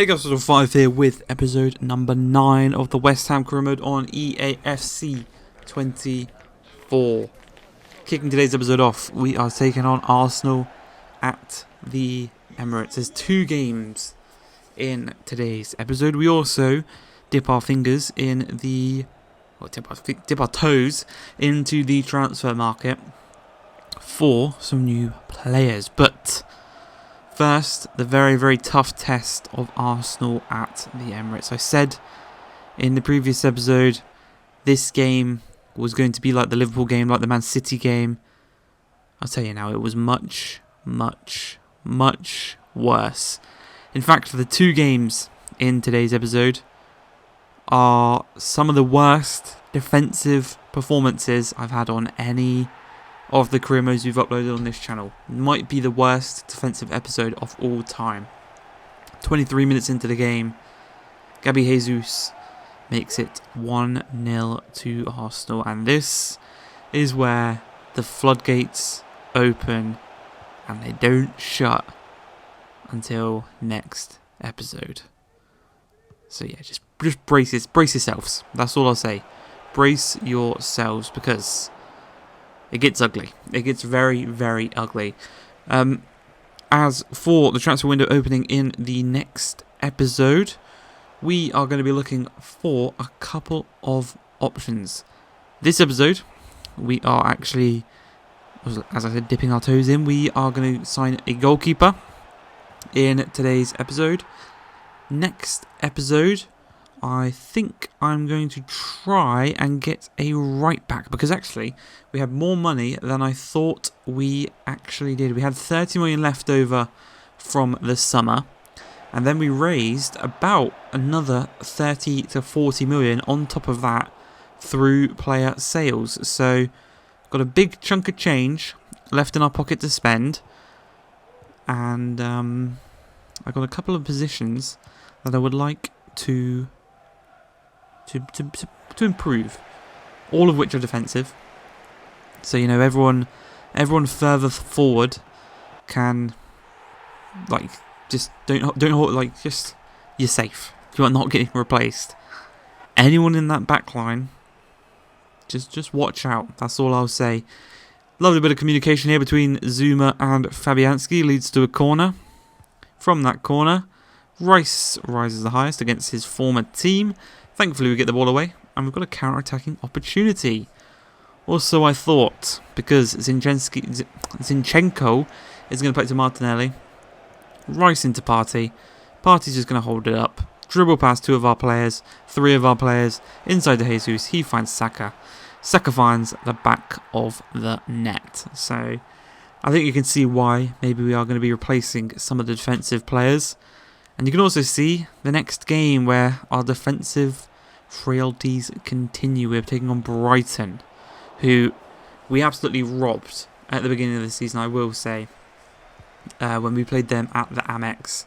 Hey guys, Sort 5 here with episode number 9 of the West Ham career mode on EAFC 24. Kicking today's episode off, we are taking on Arsenal at the Emirates. There's 2 games in today's episode. We also dip our fingers in the, dip our toes into the transfer market for some new players. But first, the very, very tough test of Arsenal at the Emirates. I said in the previous episode, this game was going to be like the Liverpool game, like the Man City game. I'll tell you now, it was much, much, much worse. In fact, the 2 games in today's episode are some of the worst defensive performances I've had on any of the career modes we've uploaded on this channel. Might be the worst defensive episode of all time. 23 minutes into the game, Gabby Jesus makes it 1-0 to Arsenal, and this is where the floodgates open and they don't shut until next episode. So yeah, just brace yourselves. That's all I'll say. Brace yourselves, because it gets ugly. It gets very, very ugly. As for the transfer window opening in the next episode, we are going to be looking for a couple of options. This episode, we are actually, as I said, dipping our toes in. We are going to sign a goalkeeper in today's episode. Next episode, I think I'm going to try and get a right back, because actually we had more money than I thought we actually did. We had 30 million left over from the summer, and then we raised about another 30 to 40 million on top of that through player sales. So got a big chunk of change left in our pocket to spend, and I got a couple of positions that I would like to improve, all of which are defensive. So everyone further forward can just you're safe. You are not getting replaced. Anyone in that back line, just watch out. That's all I'll say. Lovely bit of communication here between Zuma and Fabianski, leads to a corner. From that corner, Rice rises the highest against his former team. Thankfully, we get the ball away, and we've got a counter-attacking opportunity. Also, I thought, because Zinchenko is going to play to Martinelli, Rice into Partey. Partey's just going to hold it up, dribble past 2 of our players, 3 of our players, inside to Jesus. He finds Saka. Saka finds the back of the net. So, I think you can see why maybe we are going to be replacing some of the defensive players. And you can also see the next game where our defensive frailties continue. We're taking on Brighton, who we absolutely robbed at the beginning of the season, I will say, when we played them at the Amex.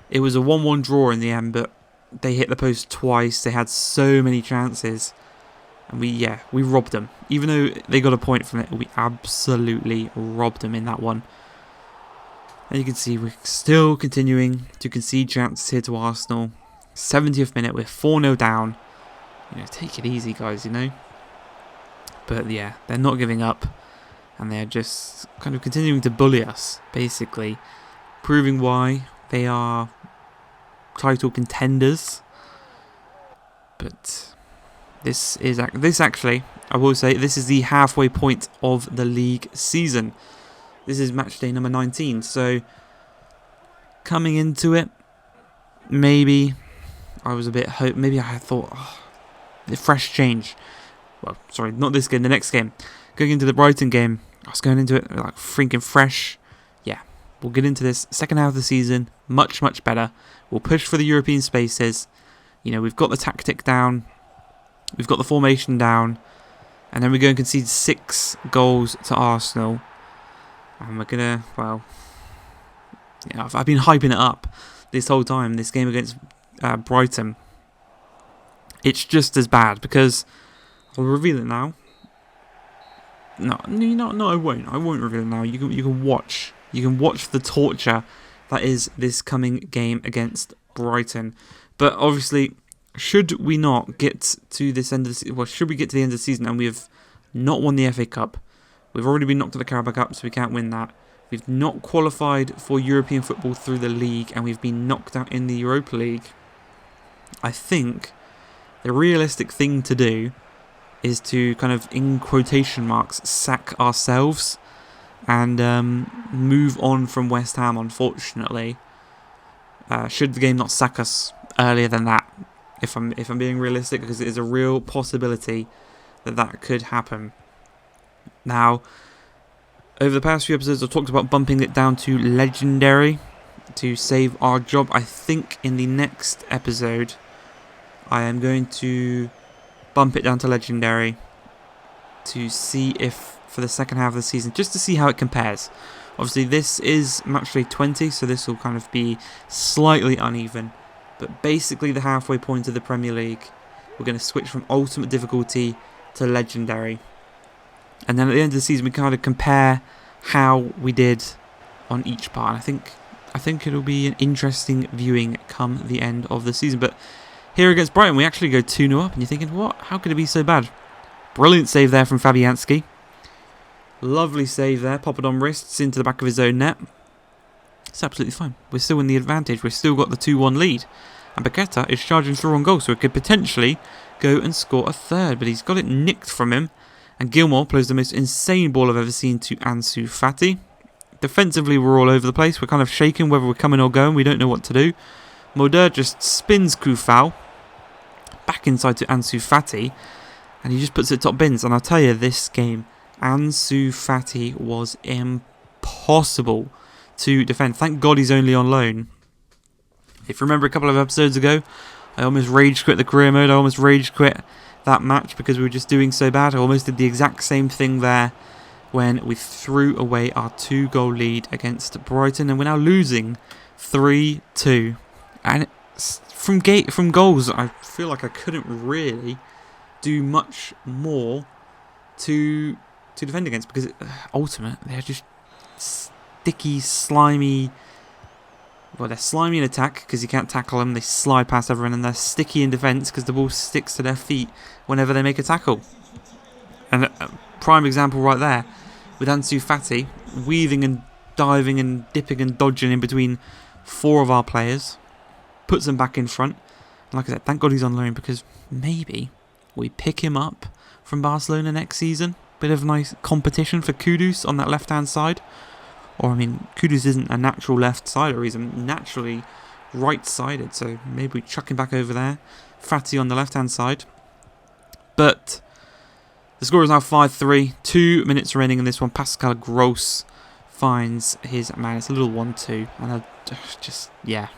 It was a 1-1 draw in the end, but they hit the post twice. They had so many chances, and we robbed them. Even though they got a point from it, we absolutely robbed them in that one. And you can see we're still continuing to concede chances here to Arsenal. 70th minute, we're 4-0 down. Take it easy, guys, But yeah, they're not giving up. And they're just kind of continuing to bully us, basically. Proving why they are title contenders. But this actually, I will say, this is the halfway point of the league season. This is match day number 19, so coming into it, maybe I was a bit maybe I thought, the fresh change. Well, sorry, not this game, the next game. Going into the Brighton game, I was going into it like freaking fresh. Yeah, we'll get into this second half of the season much, much better. We'll push for the European spaces. We've got the tactic down. We've got the formation down. And then we're going to concede 6 goals to Arsenal. And we're going to, I've been hyping it up this whole time, this game against Brighton. It's just as bad, because I'll reveal it now. No, I won't. I won't reveal it now. You can watch. You can watch the torture that is this coming game against Brighton. But obviously, should we not get to this end of the season, should we get to the end of the season and we have not won the FA Cup, we've already been knocked at the Carabao Cup, so we can't win that. We've not qualified for European football through the league, and we've been knocked out in the Europa League. I think the realistic thing to do is to kind of, in quotation marks, sack ourselves and move on from West Ham, unfortunately. Should the game not sack us earlier than that, if I'm being realistic, because it is a real possibility that could happen. Now, over the past few episodes, I've talked about bumping it down to Legendary to save our job. I think in the next episode, I am going to bump it down to Legendary to see if, for the second half of the season, just to see how it compares. Obviously, this is matchday 20, so this will kind of be slightly uneven. But basically, the halfway point of the Premier League, we're going to switch from Ultimate Difficulty to Legendary. And then at the end of the season, we kind of compare how we did on each part. And I think it'll be an interesting viewing come the end of the season. But here against Brighton, we actually go 2-0 up, and you're thinking, what? How could it be so bad? Brilliant save there from Fabianski. Lovely save there. Pop it on wrists into the back of his own net. It's absolutely fine. We're still in the advantage. We've still got the 2-1 lead. And Paqueta is charging through on goal, so it could potentially go and score a third. But he's got it nicked from him. And Gilmour plays the most insane ball I've ever seen to Ansu Fati. Defensively, we're all over the place. We're kind of shaking whether we're coming or going. We don't know what to do. Moder just spins Kufal back inside to Ansu Fati, and he just puts it top bins. And I'll tell you, this game, Ansu Fati was impossible to defend. Thank God he's only on loan. If you remember a couple of episodes ago, I almost rage quit the career mode. I almost rage quit that match because we were just doing so bad. I almost did the exact same thing there when we threw away our 2-goal lead against Brighton, and we're now losing 3-2. And from goals, I feel like I couldn't really do much more to defend against, because Ultimate, they're just sticky, slimy. Well, they're slimy in attack because you can't tackle them. They slide past everyone, and they're sticky in defence because the ball sticks to their feet whenever they make a tackle. And a prime example right there with Ansu Fati weaving and diving and dipping and dodging in between 4 of our players. Puts them back in front. And like I said, thank God he's on loan, because maybe we pick him up from Barcelona next season. Bit of nice competition for Kudus on that left-hand side. Or, I mean, Kudus isn't a natural left-sider. He's a naturally right-sided. So maybe we chuck him back over there. Fati on the left-hand side. But the score is now 5-3. 2 minutes remaining in this one. Pascal Gross finds his man. It's a little 1-2. And yeah.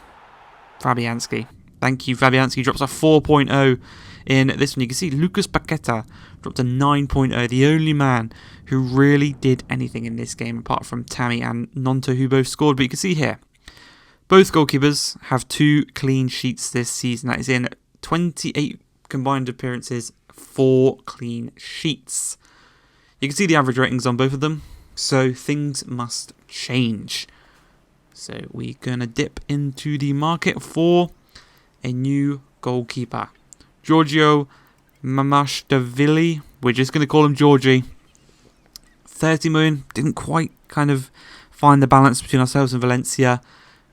Fabianski. Thank you, Fabianski. Drops a 4.0 in this one. You can see Lucas Paqueta dropped a 9.0. The only man who really did anything in this game, apart from Tammy and Nonto, who both scored. But you can see here, both goalkeepers have 2 clean sheets this season. That is in 28 combined appearances, 4 clean sheets. You can see the average ratings on both of them. So things must change. So we're going to dip into the market for a new goalkeeper. Giorgio Mamashvili. We're just going to call him Georgie. 30 million. Didn't quite kind of find the balance between ourselves and Valencia.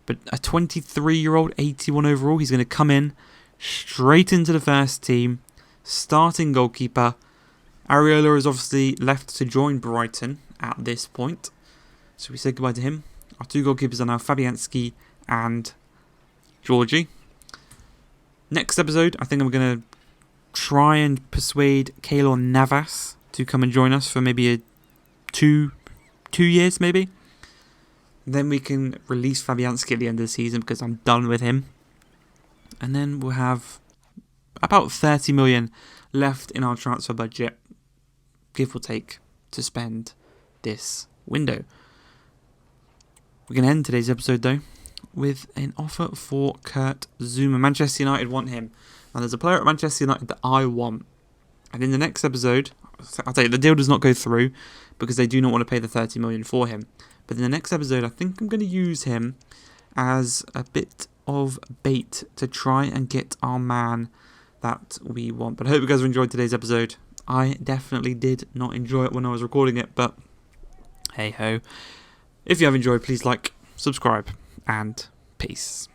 But a 23-year-old, 81 overall. He's going to come in straight into the first team. Starting goalkeeper. Areola is obviously left to join Brighton at this point. So we say goodbye to him. Our 2 goalkeepers are now Fabianski and Georgie. Next episode, I think I'm going to try and persuade Keylor Navas to come and join us for maybe a 2 years, maybe. Then we can release Fabianski at the end of the season because I'm done with him. And then we'll have about 30 million left in our transfer budget, give or take, to spend this window. We're going to end today's episode, though, with an offer for Kurt Zouma. Manchester United want him. Now, there's a player at Manchester United that I want. And in the next episode, I'll tell you, the deal does not go through because they do not want to pay the 30 million for him. But in the next episode, I think I'm going to use him as a bit of bait to try and get our man that we want. But I hope you guys enjoyed today's episode. I definitely did not enjoy it when I was recording it, but hey ho. If you have enjoyed, please like, subscribe, and peace.